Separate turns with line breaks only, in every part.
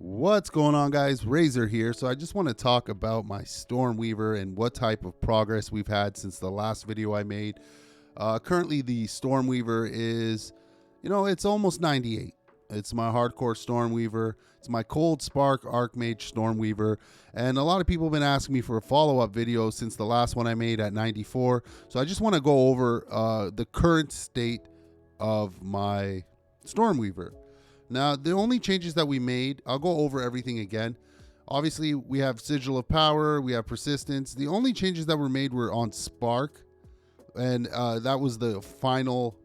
What's going on, guys? Razor here. So I just want to talk about my Stormweaver and what type of progress we've had since the last video I made. Currently, the Stormweaver is, it's almost 98. It's my hardcore Stormweaver. It's my Cold Spark Archmage Stormweaver. And a lot of people have been asking me for a follow-up video since the last one I made at 94. So I just want to go over the current state of my Stormweaver. Now, the only changes that we made, I'll go over everything again. Obviously, we have Sigil of Power, we have Persistence. The only changes that were made were on Spark, and that was the final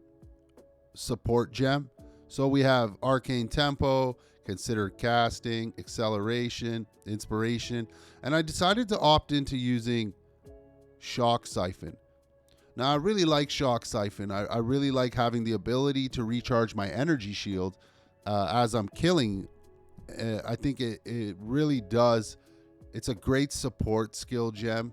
support gem. So we have Arcane Tempo, Considered Casting, Acceleration, Inspiration, and I decided to opt into using Shock Siphon. Now, I really like Shock Siphon. I really like having the ability to recharge my energy shield as I'm killing. I think it really does. It's a great support skill gem.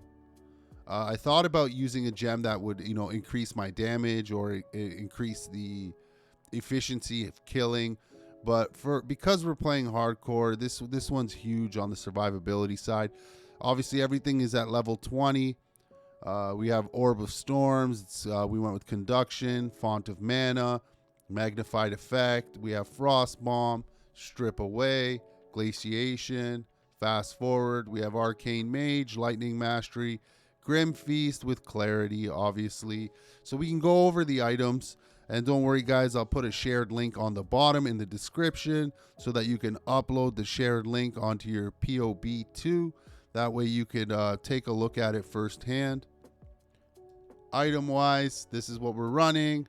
I thought about using a gem that would, increase my damage or increase the efficiency of killing. But because we're playing hardcore, this one's huge on the survivability side. Obviously, everything is at level 20. We have Orb of Storms. We went with Conduction, Font of Mana, Magnified Effect. We have Frost Bomb, Strip Away, Glaciation, Fast Forward. We have Arcane Mage, Lightning Mastery, Grim Feast with Clarity, obviously. So we can go over the items. And don't worry, guys, I'll put a shared link on the bottom in the description so that you can upload the shared link onto your POB2. That way you could take a look at it firsthand. Item-wise, this is what we're running.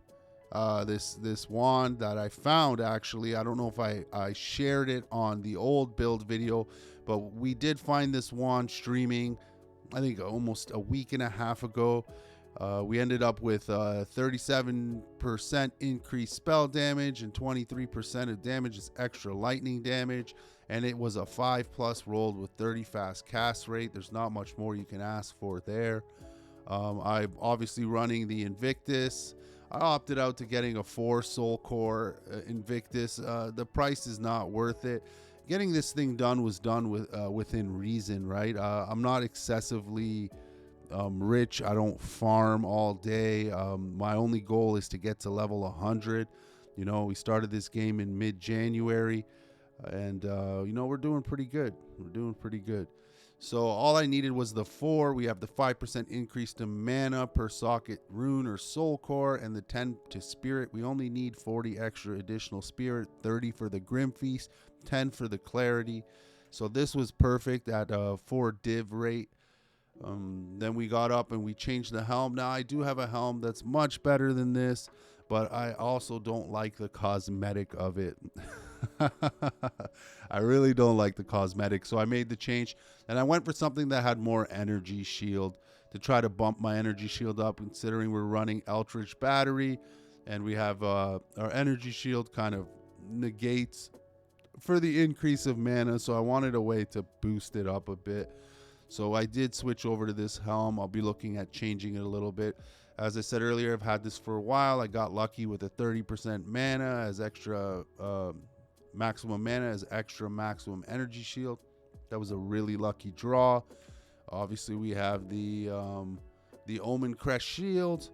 This wand that I found, actually, I don't know if I shared it on the old build video, but we did find this wand streaming, I think almost a week and a half ago. We ended up with 37% increased spell damage and 23% of damage is extra lightning damage, and it was a 5+ rolled with 30 fast cast rate. There's not much more you can ask for there. I'm obviously running the Invictus. I opted out to getting a 4 Soul Core Invictus. The price is not worth it. Getting this thing done was done within reason, right? I'm not excessively rich. I don't farm all day. My only goal is to get to level 100. We started this game in mid-January, and we're doing pretty good. So all I needed was the 4. We have the 5% increase to mana per socket rune or soul core, and the 10 to spirit. We only need 40 extra additional spirit, 30 for the Grim Feast, 10 for the clarity. So this was perfect at a 4 div rate. Then we got up and we changed the helm. Now I do have a helm that's much better than this, but I also don't like the cosmetic of it. I really don't like the cosmetic, so I made the change, and I went for something that had more energy shield to try to bump my energy shield up, considering we're running Eldritch Battery, and we have our energy shield kind of negates for the increase of mana, so I wanted a way to boost it up a bit. So I did switch over to this helm. I'll be looking at changing it a little bit. As I said earlier, I've had this for a while. I got lucky with a 30% mana as extra maximum mana as extra maximum energy shield. That was a really lucky draw. Obviously, we have the Omen Crest Shield.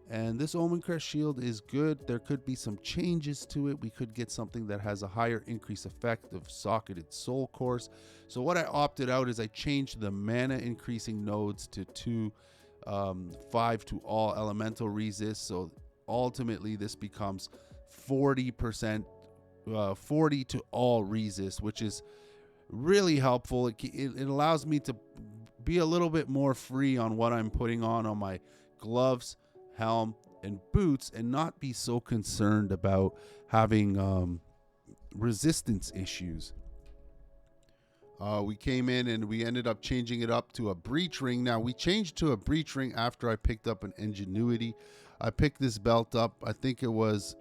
And this Omen Crest Shield is good. There could be some changes to it. We could get something that has a higher increase effect of socketed soul cores. So what I opted out is I changed the mana increasing nodes to 2, 5 to all elemental resist. So ultimately this becomes 40%, 40 to all resist, which is really helpful. It allows me to be a little bit more free on what I'm putting on my gloves, helm, and boots, and not be so concerned about having resistance issues. We came in and we ended up changing it up to a breach ring. Now we changed to a breach ring after I picked up an Ingenuity. I picked this belt up, I think I was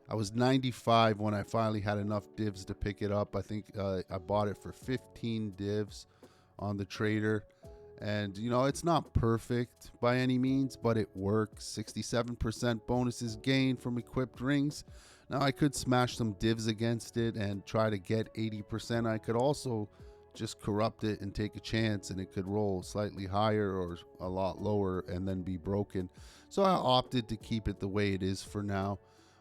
95 when I finally had enough divs to pick it up. I think I bought it for 15 divs on the trader. And, it's not perfect by any means, but it works. 67% bonuses gained from equipped rings. Now I could smash some divs against it and try to get 80%. I could also just corrupt it and take a chance, and it could roll slightly higher or a lot lower and then be broken. So I opted to keep it the way it is for now.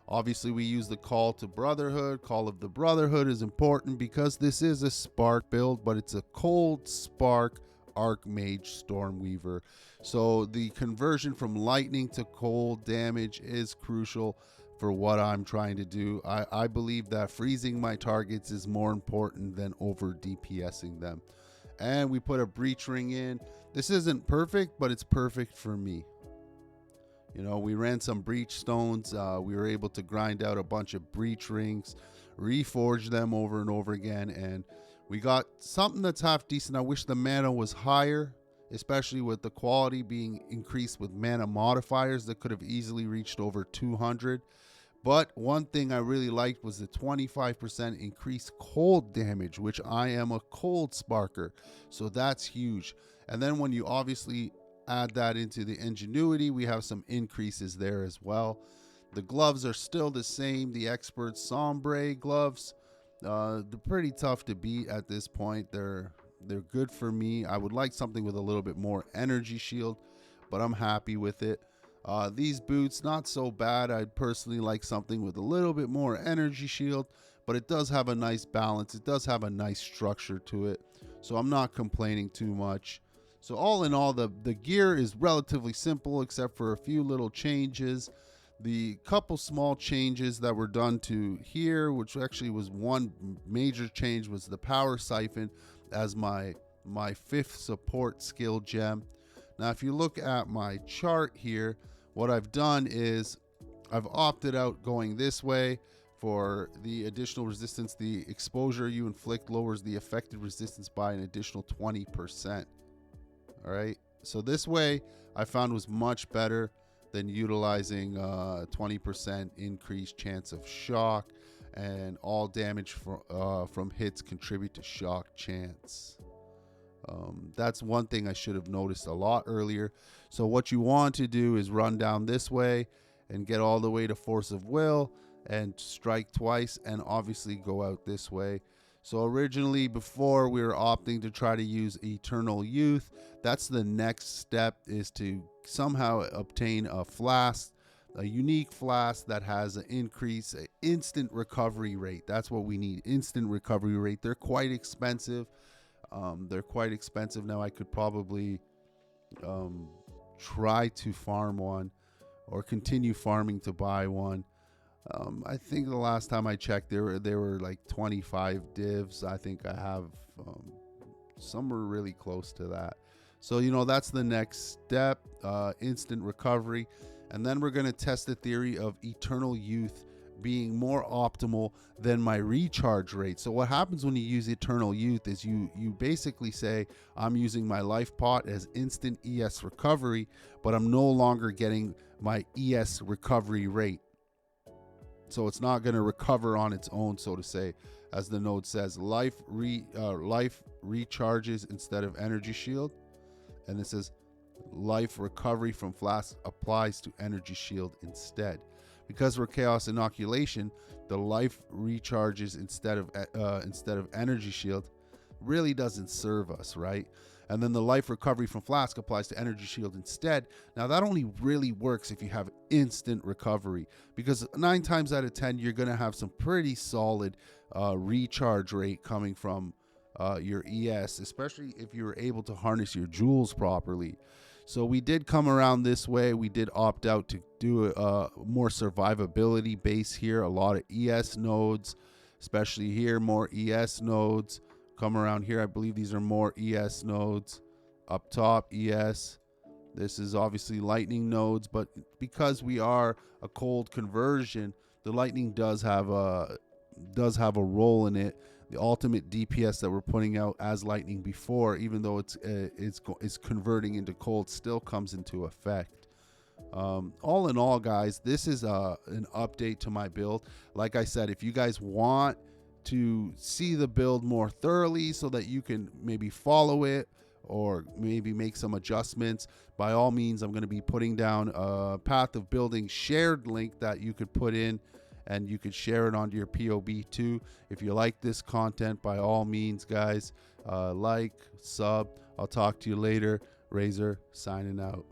Obviously, we use the Call to Brotherhood. Call of the Brotherhood is important because this is a Spark build, but it's a Cold Spark Archmage Stormweaver. So the conversion from lightning to cold damage is crucial for what I'm trying to do. I believe that freezing my targets is more important than over DPSing them. And we put a breach ring in. This isn't perfect, but it's perfect for me. You know, we ran some breach stones. We were able to grind out a bunch of breach rings, reforge them over and over again, and we got something that's half decent. I wish the mana was higher, especially with the quality being increased with mana modifiers that could have easily reached over 200. But one thing I really liked was the 25% increased cold damage, which I am a cold sparker, so that's huge. And then when you obviously add that into the ingenuity, we have some increases there as well. The gloves are still the same, the expert Sombre gloves. They're pretty tough to beat at this point. They're good for me. I would like something with a little bit more energy shield, but I'm happy with it. These boots, not so bad. I'd personally like something with a little bit more energy shield, but it does have a nice balance. It does have a nice structure to it, so I'm not complaining too much. So all in all, the gear is relatively simple except for a few little changes. The couple small changes that were done to here, which actually was one major change, was the power siphon as my 5th support skill gem. Now, if you look at my chart here, what I've done is I've opted out going this way for the additional resistance. The exposure you inflict lowers the affected resistance by an additional 20%. All right, so this way I found was much better than utilizing 20% increased chance of shock, and all damage from hits contribute to shock chance. That's one thing I should have noticed a lot earlier. So what you want to do is run down this way and get all the way to Force of Will and strike twice, and obviously go out this way. So originally, before, we were opting to try to use Eternal Youth. That's the next step, is to somehow obtain a flask, a unique flask that has an instant recovery rate. That's what we need, instant recovery rate. They're quite expensive. Now I could probably try to farm one or continue farming to buy one. I think the last time I checked, there were like 25 divs. I think I have somewhere really close to that. So, you know, that's the next step, instant recovery. And then we're going to test the theory of Eternal Youth being more optimal than my recharge rate. So what happens when you use Eternal Youth is you basically say, I'm using my life pot as instant ES recovery, but I'm no longer getting my ES recovery rate. So it's not going to recover on its own, so to say. As the node says, life recharges instead of energy shield. And it says life recovery from flask applies to energy shield instead. Because we're chaos inoculation, the life recharges instead of energy shield really doesn't serve us, right? And then the life recovery from flask applies to energy shield instead. Now that only really works if you have instant recovery, because 9 times out of 10 you're going to have some pretty solid recharge rate coming from your ES, especially if you're able to harness your jewels properly. So we did come around this way. We did opt out to do a more survivability base here. A lot of ES nodes, especially here, more ES nodes. Come around here, I believe these are more ES nodes. Up top, ES. This is obviously lightning nodes, but because we are a cold conversion, the lightning does have a role in it. The ultimate DPS that we're putting out as lightning before, even though it's converting into cold, still comes into effect. All in all, guys, this is an update to my build. Like I said, if you guys want to see the build more thoroughly so that you can maybe follow it or maybe make some adjustments, by all means, I'm going to be putting down a Path of Building shared link that you could put in and you could share it onto your POB too. If you like this content, by all means, guys, like, sub. I'll talk to you later. Razor signing out.